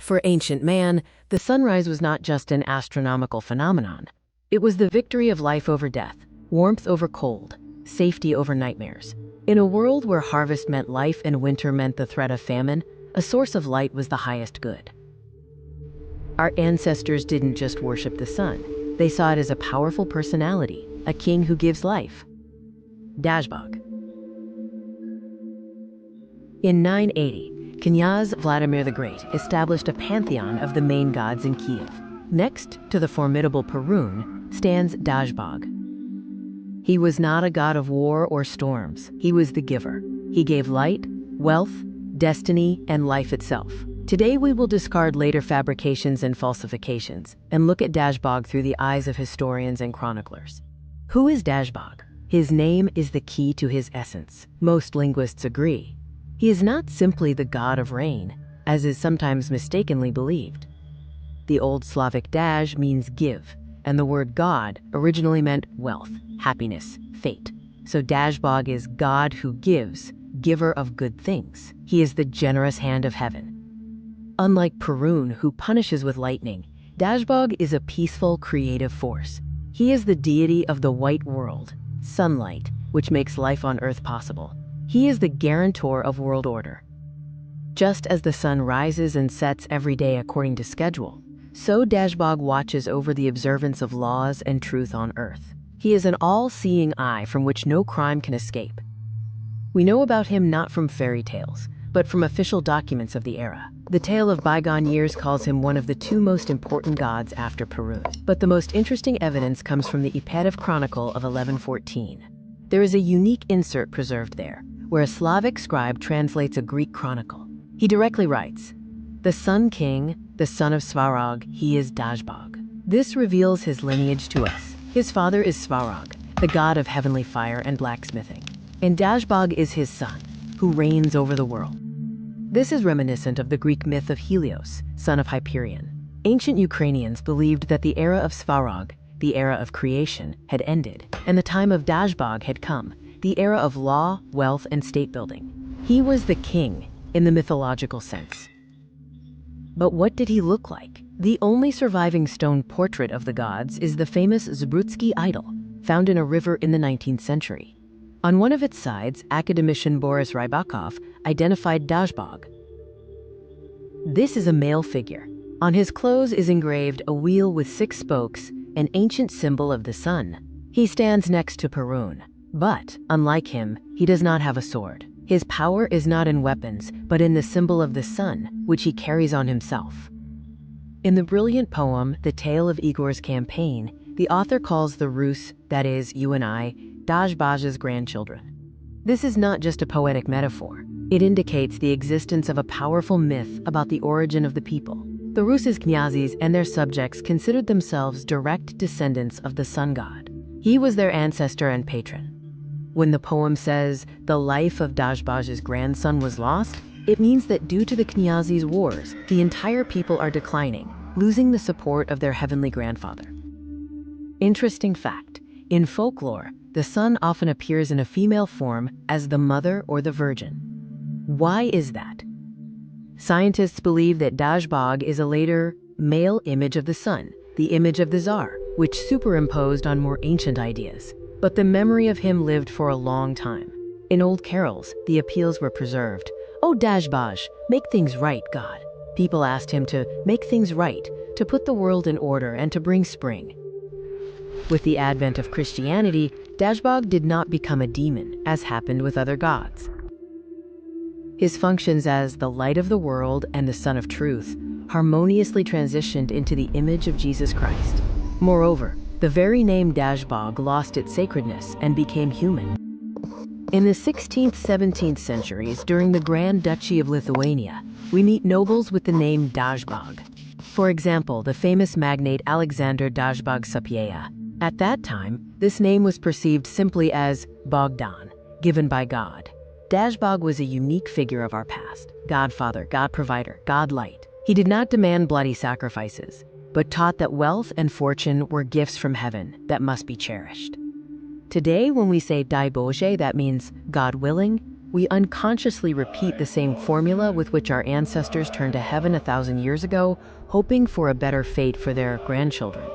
For ancient man, the sunrise was not just an astronomical phenomenon. It was the victory of life over death, warmth over cold, safety over nightmares. In a world where harvest meant life and winter meant the threat of famine, a source of light was the highest good. Our ancestors didn't just worship the sun. They saw it as a powerful personality, a king who gives life. Dazhbog. In 980, Knyaz Vladimir the Great established a pantheon of the main gods in Kiev. Next to the formidable Perun stands Dazhbog. He was not a god of war or storms. He was the giver. He gave light, wealth, destiny, and life itself. Today we will discard later fabrications and falsifications and look at Dazhbog through the eyes of historians and chroniclers. Who is Dazhbog? His name is the key to his essence. Most linguists agree. He is not simply the god of rain, as is sometimes mistakenly believed. The Old Slavic Dazh means give, and the word god originally meant wealth, happiness, fate. So Dazhbog is God who gives, giver of good things. He is the generous hand of heaven. Unlike Perun, who punishes with lightning, Dazhbog is a peaceful, creative force. He is the deity of the white world, sunlight, which makes life on Earth possible. He is the guarantor of world order. Just as the sun rises and sets every day according to schedule, so Dazhbog watches over the observance of laws and truth on Earth. He is an all-seeing eye from which no crime can escape. We know about him not from fairy tales, but from official documents of the era. The tale of bygone years calls him one of the two most important gods after Perun. But the most interesting evidence comes from the Ipativ Chronicle of 1114. There is a unique insert preserved there, where a Slavic scribe translates a Greek chronicle. He directly writes, "The Sun King, the son of Svarog, he is Dazhbog." This reveals his lineage to us. His father is Svarog, the god of heavenly fire and blacksmithing, and Dazhbog is his son, who reigns over the world. This is reminiscent of the Greek myth of Helios, son of Hyperion. Ancient Ukrainians believed that the era of Svarog, the era of creation, had ended, and the time of Dazhbog had come, the era of law, wealth, and state building. He was the king, in the mythological sense. But what did he look like? The only surviving stone portrait of the gods is the famous Zbrutsky idol, found in a river in the 19th century. On one of its sides, academician Boris Rybakov identified Dazhbog. This is a male figure. On his clothes is engraved a wheel with 6 spokes, an ancient symbol of the sun. He stands next to Perun. But, unlike him, he does not have a sword. His power is not in weapons, but in the symbol of the sun, which he carries on himself. In the brilliant poem, The Tale of Igor's Campaign, the author calls the Rus, that is, you and I, Dazhbog's grandchildren. This is not just a poetic metaphor. It indicates the existence of a powerful myth about the origin of the people. The Rus's knyazes and their subjects considered themselves direct descendants of the sun god. He was their ancestor and patron. When the poem says, the life of Dazhbog's grandson was lost, it means that due to the knyazes' wars, the entire people are declining, losing the support of their heavenly grandfather. Interesting fact, in folklore, the sun often appears in a female form as the mother or the virgin. Why is that? Scientists believe that Dazhbog is a later male image of the sun, the image of the Tsar, which superimposed on more ancient ideas. But the memory of him lived for a long time. In old carols, the appeals were preserved. "Oh Dazhbog, make things right, God." People asked him to make things right, to put the world in order and to bring spring. With the advent of Christianity, Dazhbog did not become a demon, as happened with other gods. His functions as the light of the world and the sun of truth harmoniously transitioned into the image of Jesus Christ. Moreover, the very name Dazhbog lost its sacredness and became human. In the 16th-17th centuries, during the Grand Duchy of Lithuania, we meet nobles with the name Dazhbog. For example, the famous magnate Alexander Dazhbog Sapieha. At that time, this name was perceived simply as Bogdan, given by God. Dazhbog was a unique figure of our past, Godfather, God Provider, God Light. He did not demand bloody sacrifices, but taught that wealth and fortune were gifts from heaven that must be cherished. Today, when we say Dai Bože, that means God willing, We unconsciously repeat the same formula with which our ancestors turned to heaven 1,000 years ago, hoping for a better fate for their grandchildren.